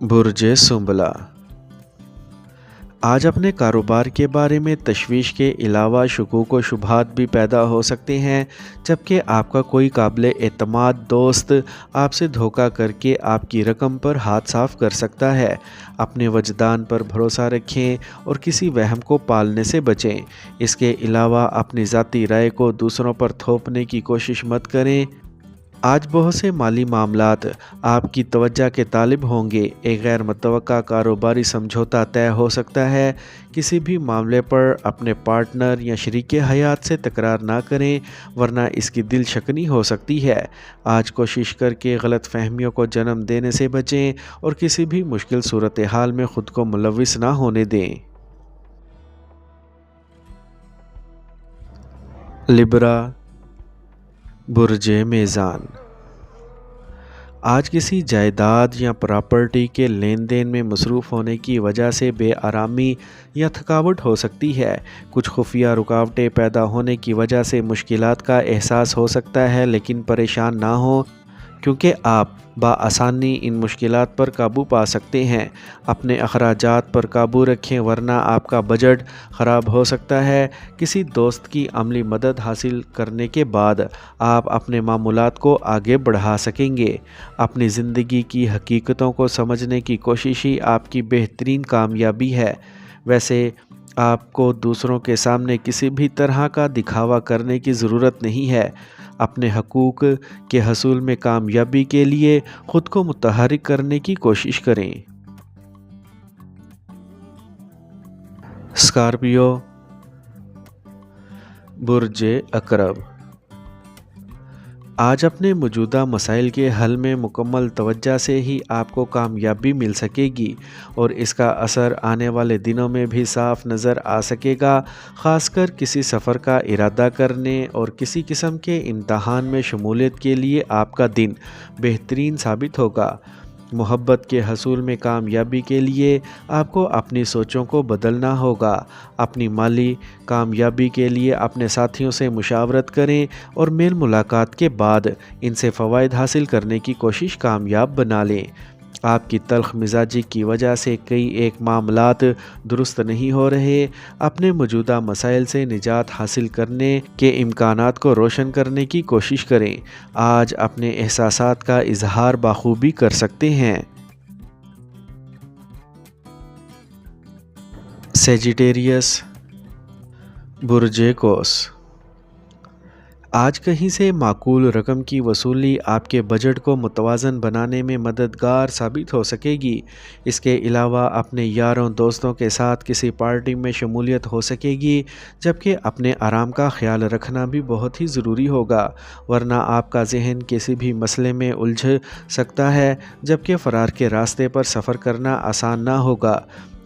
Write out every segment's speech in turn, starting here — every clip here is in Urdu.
برج سنبلہ، آج اپنے کاروبار کے بارے میں تشویش کے علاوہ شکوک و شبہات بھی پیدا ہو سکتے ہیں، جبکہ آپ کا کوئی قابل اعتماد دوست آپ سے دھوکہ کر کے آپ کی رقم پر ہاتھ صاف کر سکتا ہے۔ اپنے وجدان پر بھروسہ رکھیں اور کسی وہم کو پالنے سے بچیں۔ اس کے علاوہ اپنی ذاتی رائے کو دوسروں پر تھوپنے کی کوشش مت کریں۔ آج بہت سے مالی معاملات آپ کی توجہ کے طالب ہوں گے۔ ایک غیر متوقع کاروباری سمجھوتہ طے ہو سکتا ہے۔ کسی بھی معاملے پر اپنے پارٹنر یا شریک حیات سے تکرار نہ کریں، ورنہ اس کی دل شکنی ہو سکتی ہے۔ آج کوشش کر کے غلط فہمیوں کو جنم دینے سے بچیں اور کسی بھی مشکل صورتحال میں خود کو ملوث نہ ہونے دیں۔ لبرا، برج میزان، آج کسی جائیداد یا پراپرٹی کے لین دین میں مصروف ہونے کی وجہ سے بے آرامی یا تھکاوٹ ہو سکتی ہے۔ کچھ خفیہ رکاوٹیں پیدا ہونے کی وجہ سے مشکلات کا احساس ہو سکتا ہے، لیکن پریشان نہ ہوں، کیونکہ آپ بآسانی ان مشکلات پر قابو پا سکتے ہیں۔ اپنے اخراجات پر قابو رکھیں، ورنہ آپ کا بجٹ خراب ہو سکتا ہے۔ کسی دوست کی عملی مدد حاصل کرنے کے بعد آپ اپنے معاملات کو آگے بڑھا سکیں گے۔ اپنی زندگی کی حقیقتوں کو سمجھنے کی کوشش ہی آپ کی بہترین کامیابی ہے۔ ویسے آپ کو دوسروں کے سامنے کسی بھی طرح کا دکھاوا کرنے کی ضرورت نہیں ہے۔ اپنے حقوق کے حصول میں کامیابی کے لیے خود کو متحرک کرنے کی کوشش کریں۔ اسکارپیو، برج عقرب، آج اپنے موجودہ مسائل کے حل میں مکمل توجہ سے ہی آپ کو کامیابی مل سکے گی، اور اس کا اثر آنے والے دنوں میں بھی صاف نظر آ سکے گا۔ خاص کر کسی سفر کا ارادہ کرنے اور کسی قسم کے امتحان میں شمولیت کے لیے آپ کا دن بہترین ثابت ہوگا۔ محبت کے حصول میں کامیابی کے لیے آپ کو اپنی سوچوں کو بدلنا ہوگا۔ اپنی مالی کامیابی کے لیے اپنے ساتھیوں سے مشاورت کریں اور میل ملاقات کے بعد ان سے فوائد حاصل کرنے کی کوشش کامیاب بنا لیں۔ آپ کی تلخ مزاجی کی وجہ سے کئی ایک معاملات درست نہیں ہو رہے۔ اپنے موجودہ مسائل سے نجات حاصل کرنے کے امکانات کو روشن کرنے کی کوشش کریں۔ آج اپنے احساسات کا اظہار بخوبی کر سکتے ہیں۔ سیجیٹیریس، برج قوس، آج کہیں سے معقول رقم کی وصولی آپ کے بجٹ کو متوازن بنانے میں مددگار ثابت ہو سکے گی۔ اس کے علاوہ اپنے یاروں دوستوں کے ساتھ کسی پارٹی میں شمولیت ہو سکے گی، جبکہ اپنے آرام کا خیال رکھنا بھی بہت ہی ضروری ہوگا، ورنہ آپ کا ذہن کسی بھی مسئلے میں الجھ سکتا ہے، جبکہ فرار کے راستے پر سفر کرنا آسان نہ ہوگا،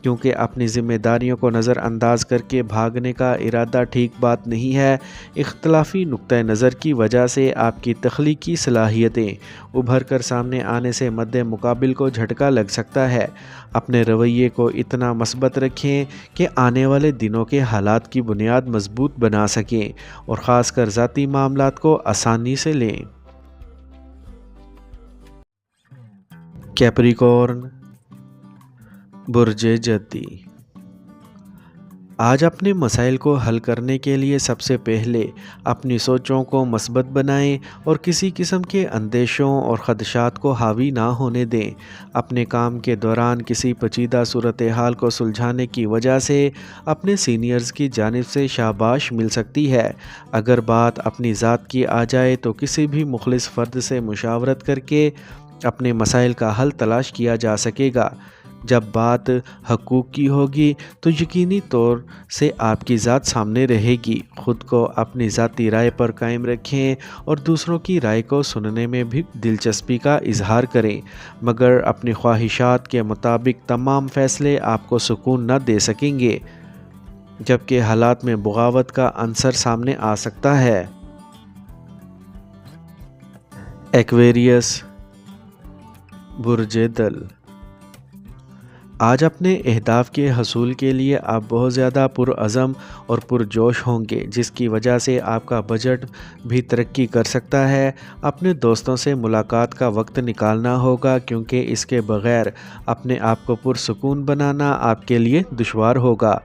کیونکہ اپنی ذمہ داریوں کو نظر انداز کر کے بھاگنے کا ارادہ ٹھیک بات نہیں ہے۔ اختلافی نقطہ نظر کی وجہ سے آپ کی تخلیقی صلاحیتیں ابھر کر سامنے آنے سے مد مقابل کو جھٹکا لگ سکتا ہے۔ اپنے رویے کو اتنا مثبت رکھیں کہ آنے والے دنوں کے حالات کی بنیاد مضبوط بنا سکیں، اور خاص کر ذاتی معاملات کو آسانی سے لیں۔ کیپریکورن، برج جدی، آج اپنے مسائل کو حل کرنے کے لیے سب سے پہلے اپنی سوچوں کو مثبت بنائیں اور کسی قسم کے اندیشوں اور خدشات کو حاوی نہ ہونے دیں۔ اپنے کام کے دوران کسی پیچیدہ صورتحال کو سلجھانے کی وجہ سے اپنے سینئرز کی جانب سے شاباش مل سکتی ہے۔ اگر بات اپنی ذات کی آ جائے تو کسی بھی مخلص فرد سے مشاورت کر کے اپنے مسائل کا حل تلاش کیا جا سکے گا۔ جب بات حقوق کی ہوگی تو یقینی طور سے آپ کی ذات سامنے رہے گی۔ خود کو اپنی ذاتی رائے پر قائم رکھیں اور دوسروں کی رائے کو سننے میں بھی دلچسپی کا اظہار کریں، مگر اپنی خواہشات کے مطابق تمام فیصلے آپ کو سکون نہ دے سکیں گے، جبکہ حالات میں بغاوت کا عنصر سامنے آ سکتا ہے۔ ایکویریس، برج دل، آج اپنے اہداف کے حصول کے لیے آپ بہت زیادہ پرعزم اور پرجوش ہوں گے، جس کی وجہ سے آپ کا بجٹ بھی ترقی کر سکتا ہے۔ اپنے دوستوں سے ملاقات کا وقت نکالنا ہوگا، کیونکہ اس کے بغیر اپنے آپ کو پرسکون بنانا آپ کے لیے دشوار ہوگا۔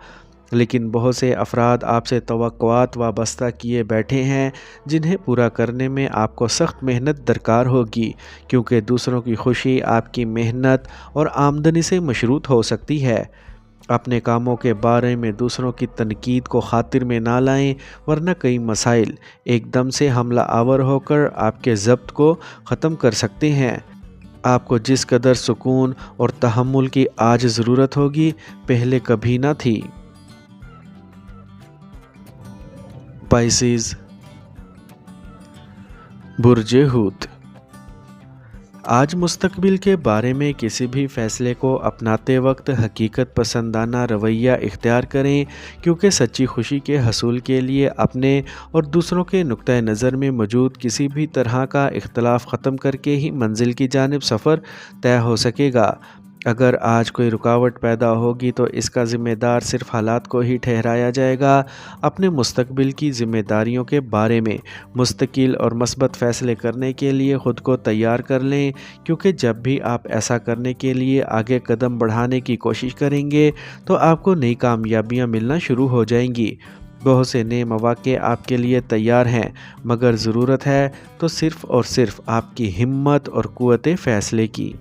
لیکن بہت سے افراد آپ سے توقعات وابستہ کیے بیٹھے ہیں، جنہیں پورا کرنے میں آپ کو سخت محنت درکار ہوگی، کیونکہ دوسروں کی خوشی آپ کی محنت اور آمدنی سے مشروط ہو سکتی ہے۔ اپنے کاموں کے بارے میں دوسروں کی تنقید کو خاطر میں نہ لائیں، ورنہ کئی مسائل ایک دم سے حملہ آور ہو کر آپ کے ضبط کو ختم کر سکتے ہیں۔ آپ کو جس قدر سکون اور تحمل کی آج ضرورت ہوگی، پہلے کبھی نہ تھی۔ پائسیز، برج حوت۔ آج مستقبل کے بارے میں کسی بھی فیصلے کو اپناتے وقت حقیقت پسندانہ رویہ اختیار کریں، کیونکہ سچی خوشی کے حصول کے لیے اپنے اور دوسروں کے نقطہ نظر میں موجود کسی بھی طرح کا اختلاف ختم کر کے ہی منزل کی جانب سفر طے ہو سکے گا۔ اگر آج کوئی رکاوٹ پیدا ہوگی تو اس کا ذمہ دار صرف حالات کو ہی ٹھہرایا جائے گا۔ اپنے مستقبل کی ذمہ داریوں کے بارے میں مستقل اور مثبت فیصلے کرنے کے لیے خود کو تیار کر لیں، کیونکہ جب بھی آپ ایسا کرنے کے لیے آگے قدم بڑھانے کی کوشش کریں گے تو آپ کو نئی کامیابیاں ملنا شروع ہو جائیں گی۔ بہت سے نئے مواقع آپ کے لیے تیار ہیں، مگر ضرورت ہے تو صرف اور صرف آپ کی ہمت اور قوت فیصلے کی۔